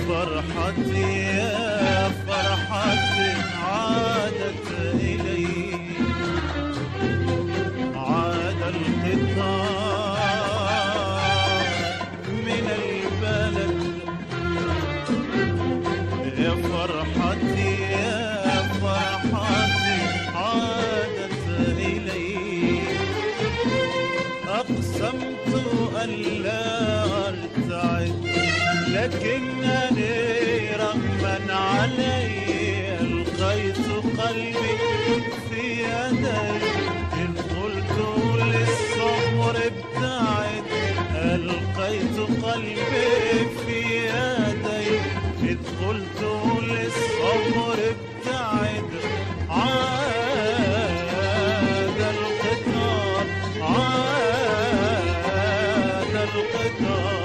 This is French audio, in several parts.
فرحتي يا فرحتي عادت إلي، عاد القطار من البلد يا فرحتي يا فرحتي عادت إلي، أقسمت ألا أرتعد لكنني رغما علي ألقيت قلبي في يدي، إذ قلت للصبر ابتعد ألقيت قلبي في يدي، إذ قلت للصبر ابتعد عاد القطار عاد القطار.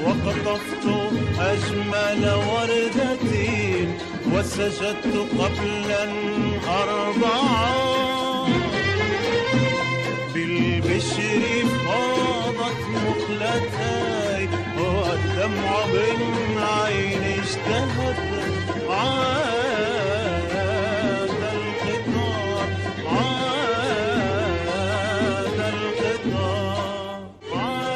وقطفت أجمل وردة وسجدت قبلا أربعا، بالبشر فاضت مقلتاي والدمع من عيني اجتهد، عاد القطار عاد القطار عاد.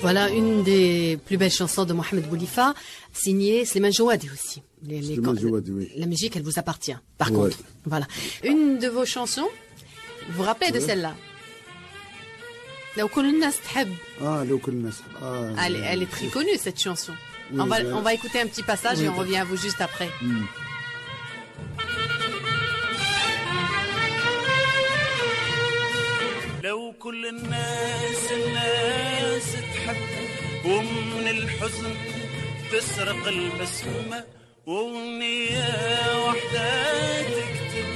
Voilà une des plus belles chansons de Mohamed Boulifa, signée Slimane Jouadi aussi. Slimane Jouadi, oui. La musique, elle vous appartient, par contre. Voilà. Une de vos chansons, vous vous rappelez de celle-là? لو كل الناس تحب. لو كل الناس. Elle est très connue, cette chanson. Oui, on va écouter un petit passage et on revient à vous juste après. لو كل الناس تحب ومن الحزن تسرق البسمة، وأغنية وحدة تكتب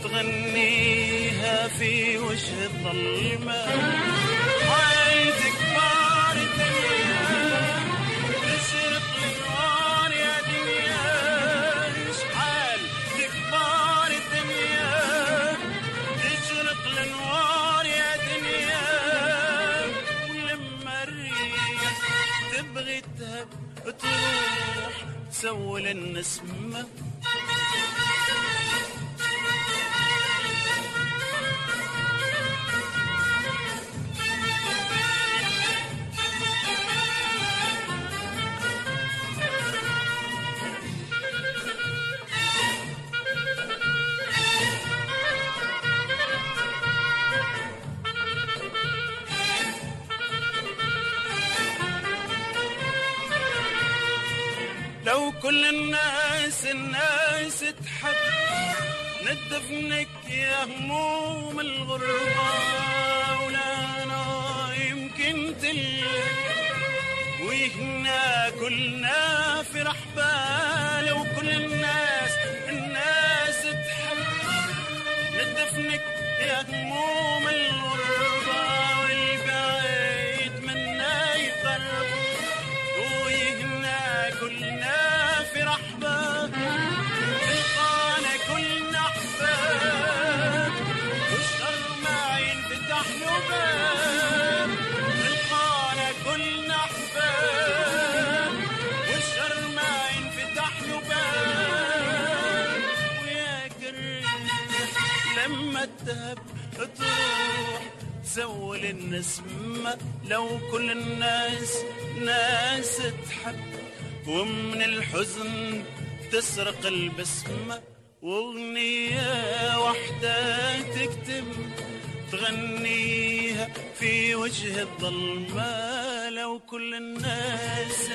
تغنيها في وجه الظلمة، حال تكبر الدنيا تشرق النوار يا دنيا، شحال تكبر الدنيا تشرق النوار يا دنيا، ولما الريح تبغي تهب تروح تسول النسمة. لو كل الناس تحب ندفنك يا هموم الغربة، ولا أنا يمكن تلك ويهنا كلنا في رحبة. لو كل الناس تحب ندفنك يا هموم الغربة، والبعيد منا يقرب ويهنا كلنا في رحبة، تلقانا كلنا حباب والشر ما ينفتح له باب، تلقانا كلنا حباب والشر ما ينفتح له باب، ويا كريم لما تهب تروح تزول النسمة لو كل الناس ناس تحب ومن الحزن تسرق البسمة واغنية وحدة تكتم تغنيها في وجه الظلمة لو كل الناس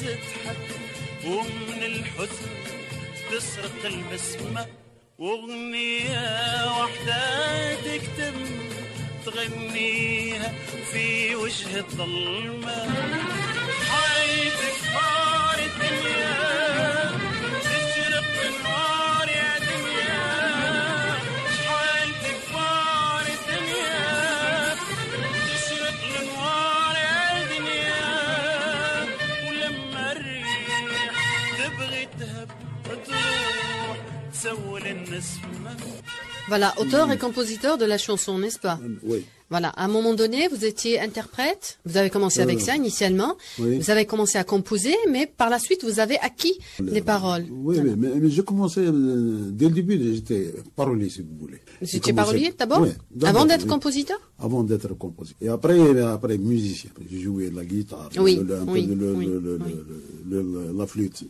تحب ومن الحزن تسرق البسمة واغنية وحدة تكتم تغنيها في وجه الظلمة حياتك نار الدنيا تشرق النار يا دنيا حياتك نار الدنيا تشرق النار يا دنيا ولما الريح تبغي تهب تروح تسول النسمة. Voilà, auteur et compositeur de la chanson, n'est-ce pas? Oui. Voilà, à un moment donné, vous étiez interprète, vous avez commencé avec ça initialement, oui. Vous avez commencé à composer, mais par la suite, vous avez acquis les paroles. Oui, oui, mais j'ai commencé, dès le début, j'étais parolier, si vous voulez. Vous étiez parolier d'abord? Oui. Avant d'être compositeur? Avant d'être compositeur. Et après musicien. J'ai joué la guitare, la flûte.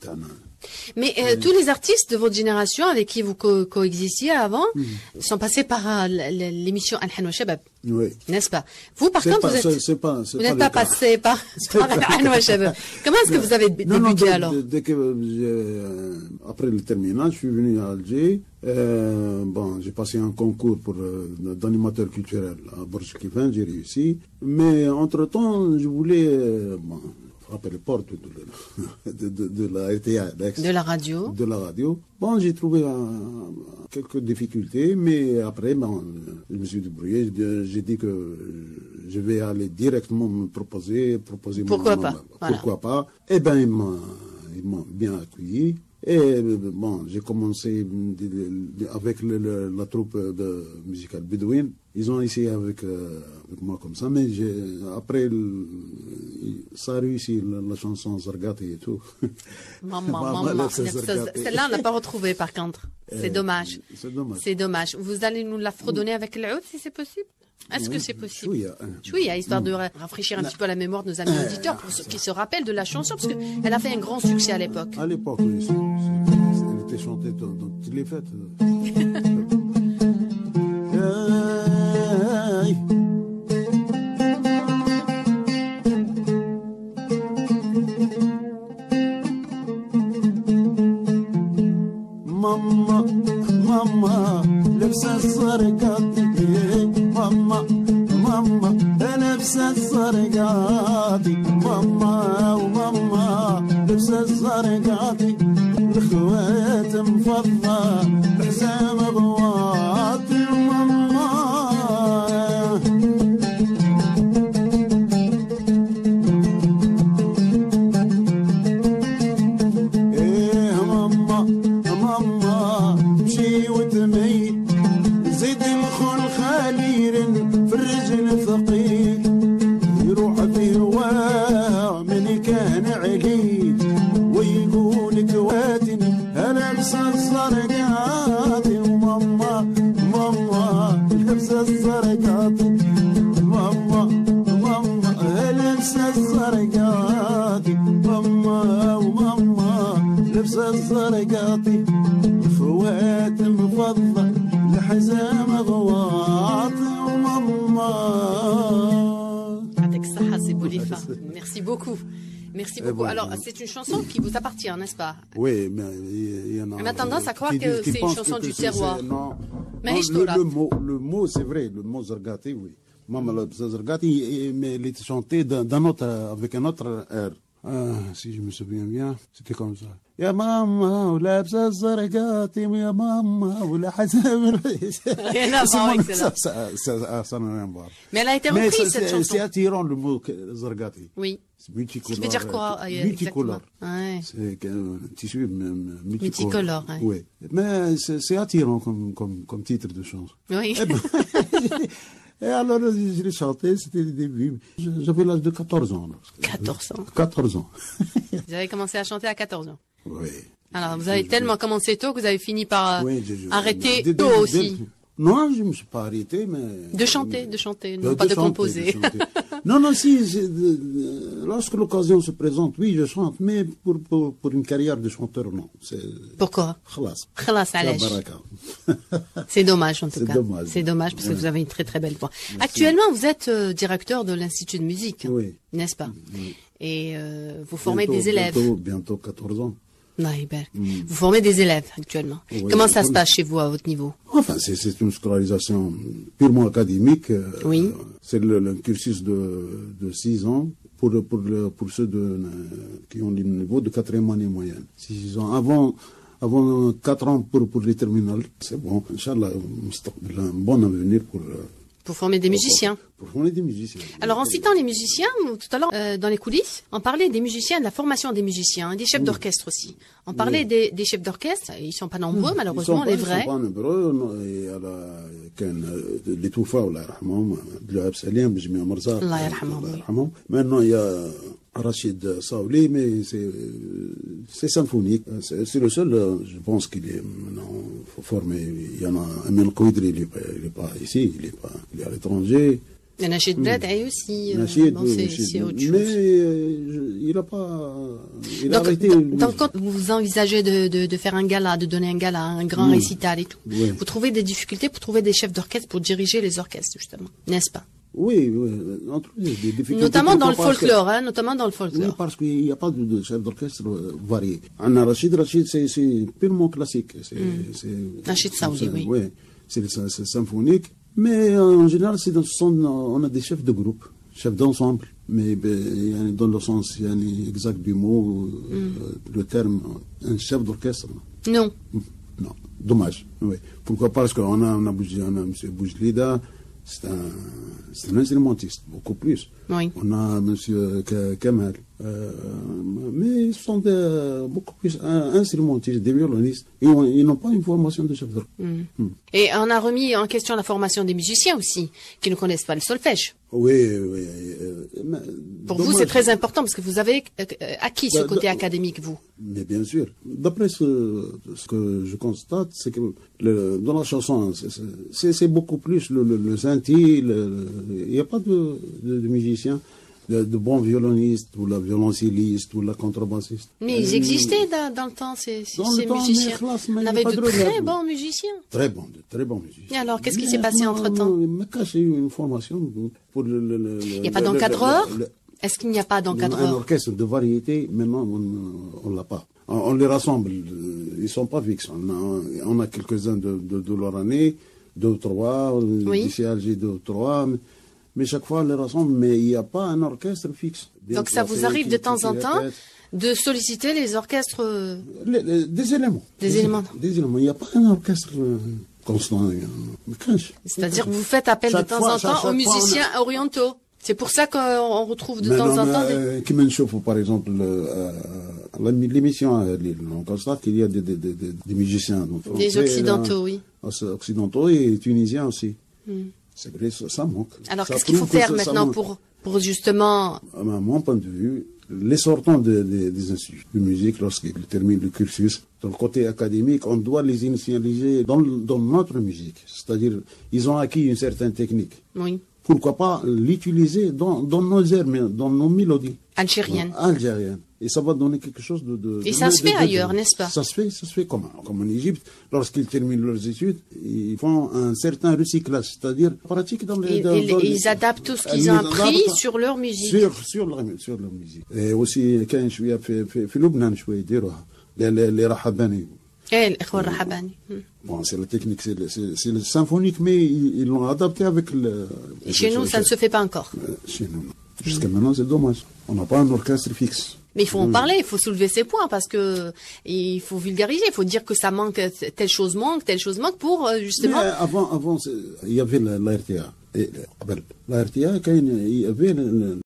Mais tous les artistes de votre génération avec qui vous coexistiez avant sont passés par l'émission Al-Han wa Shabab. Oui. N'est-ce pas? Vous, par contre, vous n'êtes pas passé par Al-Han wa Shabab. Comment est-ce que vous avez débuté alors? Dès que après le terminal, je suis venu à Alger. Bon, j'ai passé un concours d'animateur culturel à Burj Kifan, j'ai réussi. Mais entre-temps, je voulais frapper les portes de la RTA, de la radio. De la radio. Bon, j'ai trouvé quelques difficultés, mais après, je me suis débrouillé. J'ai dit que je vais aller directement me proposer. Pourquoi pas? Pourquoi pas? Eh bien, ils m'ont bien accueilli. Et bon, j'ai commencé avec la troupe musicale Bédouine. Ils ont essayé avec moi comme ça, mais après, ça a réussi, la chanson Zargati et tout. Maman. Celle-là, on n'a pas retrouvé par contre. C'est dommage. C'est dommage. Vous allez nous la fredonner avec le oud si c'est possible? Est-ce que c'est possible? Chouïa, histoire de rafraîchir un petit peu la mémoire de nos amis auditeurs pour ceux qui se rappellent de la chanson, parce qu'elle a fait un grand succès à l'époque. À l'époque, oui. Elle était chantée dans toutes les fêtes. Maman, لبسة الزرقاء ماما لبسة الزرقاء ماما وماما لبسة الزرقاء الخوات مفضة بحزام غواط ماما ايه ماما مشي وتمي زيد الخل خليل في الرجل ثقيل يروح في هواه من كان عليل ويقول كواتني انا لبس الزرقات وماما لبس الزرقات ماما لبس الزرقات ماما لبس الزرقات خوات مفضل لحزام غواط وماما. Avec ça, c'est Bolifa. Merci beaucoup. Merci beaucoup. Alors, c'est une chanson qui vous appartient, n'est-ce pas? Oui, mais il y en a. On a tendance à croire que c'est une chanson du terroir. Non, Mais le mot, c'est vrai, le mot Zargati, oui. Maman Zargati, mais il était chanté avec un autre air. Si je me souviens bien, c'était comme ça. يا ماما ولابسه الزرقات يا ماما ولا حزام الرئيس. Ça n'a rien à voir. Mais elle a été reprise cette chanson. C'est attirant le mot Zargati. Oui. C'est multicolore. Ça veut dire quoi? Multicolore. Ouais. C'est un tissu multicolore. Oui. Mais c'est attirant comme titre de chanson. Oui. Et alors, je l'ai chanté, c'était le début. J'avais l'âge de 14 ans. 14 ans. Vous avez commencé à chanter à 14 ans. Oui. Alors, vous avez tellement commencé tôt que vous avez fini par arrêter dès tôt aussi. Non, je ne me suis pas arrêté, mais... De chanter, non pas de composer. Non, si, lorsque l'occasion se présente, oui, je chante, mais pour une carrière de chanteur, non. Pourquoi? Khalas, c'est dommage, en tout cas. C'est dommage, parce que vous avez une très très belle voix. Merci. Actuellement, vous êtes directeur de l'Institut de musique, oui. N'est-ce pas? Oui. Et vous formez des élèves. Bientôt 14 ans. Vous formez des élèves actuellement. Oui, comment ça se passe chez vous à votre niveau? Enfin, c'est une scolarisation purement académique. Oui. C'est le cursus de 6 ans pour ceux qui ont le niveau de 4e année moyenne. 6 ans. Avant 4 ans pour les terminales. C'est bon. Inch'Allah, un bon avenir pour former des musiciens. Pour former des musiciens. Alors, en citant les musiciens, tout à l'heure, dans les coulisses, on parlait des musiciens, de la formation des musiciens, des chefs d'orchestre aussi. On parlait des chefs d'orchestre. Ils sont pas nombreux, malheureusement, les vrais. Ils sont pas nombreux. Les Toufa, Allah yarhamhum, Abdelwahab Salim, Jmi Marza. Allah yarhamhum. Maintenant, il y a Rachid Saouli, mais c'est symphonique. C'est le seul, je pense qu'il est maintenant formé. Il y en a Amin Kouidri, il n'est pas ici, il est à l'étranger. Il y a Nachid Bladai aussi. C'est autre chose. Mais il n'a pas. Il a arrêté. Donc, quand vous envisagez de faire un gala, de donner un gala, un grand récital et tout, vous trouvez des difficultés pour trouver des chefs d'orchestre pour diriger les orchestres, justement, n'est-ce pas? Oui, on trouve des difficultés. Notamment dans le folklore, notamment dans le folklore. Oui, parce qu'il n'y a pas de chef d'orchestre varié. Anna Rachid, c'est purement classique. Rachid Saouli, oui. Oui, c'est symphonique. Mais en général, on a des chefs de groupe, chefs d'ensemble. Mais dans le sens exact du mot, le terme, un chef d'orchestre. Non. Non, dommage. Oui. Pourquoi? Parce qu'on a M. Boujlida. C'est un instrumentiste, beaucoup plus. Oui. On a M. Kamal. Mais ils sont beaucoup plus instrumentistes, des violonistes. Ils n'ont pas une formation de chef d'orchestre. Et on a remis en question la formation des musiciens aussi, qui ne connaissent pas le solfège. Oui. Pour vous, c'est très important, parce que vous avez acquis ce côté académique, vous. Mais bien sûr. D'après ce que je constate, c'est que dans la chanson, c'est beaucoup plus le senti. Il n'y a pas de musiciens, de bons violonistes, ou la violoncelliste, ou la contrebassiste. Mais ils existaient dans le temps, ces musiciens. On avait de très bons musiciens. De très bons musiciens. Et alors, qu'est-ce qui s'est passé entre-temps? J'ai eu une formation pour Il n'y a pas d'encadreur? Est-ce qu'il n'y a pas d'encadreur? Un orchestre de variété, maintenant, on ne l'a pas. On les rassemble, ils ne sont pas fixes. On a quelques-uns de leur année, 2 ou 3, ici à Alger 2 ou 3, mais chaque fois on les rassemble, mais il n'y a pas un orchestre fixe. Donc ça vous arrive de temps en temps de solliciter les orchestres? Des éléments. Des éléments. Il n'y a pas un orchestre constant. C'est-à-dire que vous faites appel de temps en temps aux musiciens orientaux. C'est pour ça qu'on retrouve de temps en temps des... Par exemple, l'émission, on constate qu'il y a des musiciens. Des occidentaux, oui. Occidentaux et tunisiens aussi. C'est vrai, ça manque. Alors, qu'est-ce qu'il faut faire maintenant pour justement... À mon point de vue, les sortants des instituts de musique, lorsqu'ils terminent le cursus, dans le côté académique, on doit les initialiser dans notre musique. C'est-à-dire, ils ont acquis une certaine technique. Oui. Pourquoi pas l'utiliser dans nos airs, dans nos mélodies. Algériennes. Et ça va donner quelque chose de et ça se fait ailleurs, n'est-ce pas? Ça se fait comme en Égypte. Lorsqu'ils terminent leurs études, ils font un certain recyclage, c'est-à-dire pratique dans les... ils adaptent tout ce qu'ils ont appris sur leur musique. Sur leur musique. Et aussi, quand je suis في لبنان شوية يديروها les rahabani. Bon, c'est la technique, c'est le symphonique, mais ils l'ont adapté avec le... Et chez nous, ça ne se fait pas encore. Chez nous, jusqu'à maintenant, c'est dommage. On n'a pas un orchestre fixe. Mais il faut en parler, il faut soulever ces points, parce que il faut vulgariser, il faut dire que ça manque, telle chose manque pour justement... Mais avant, il y avait la RTA. Et la RTA, quand il y avait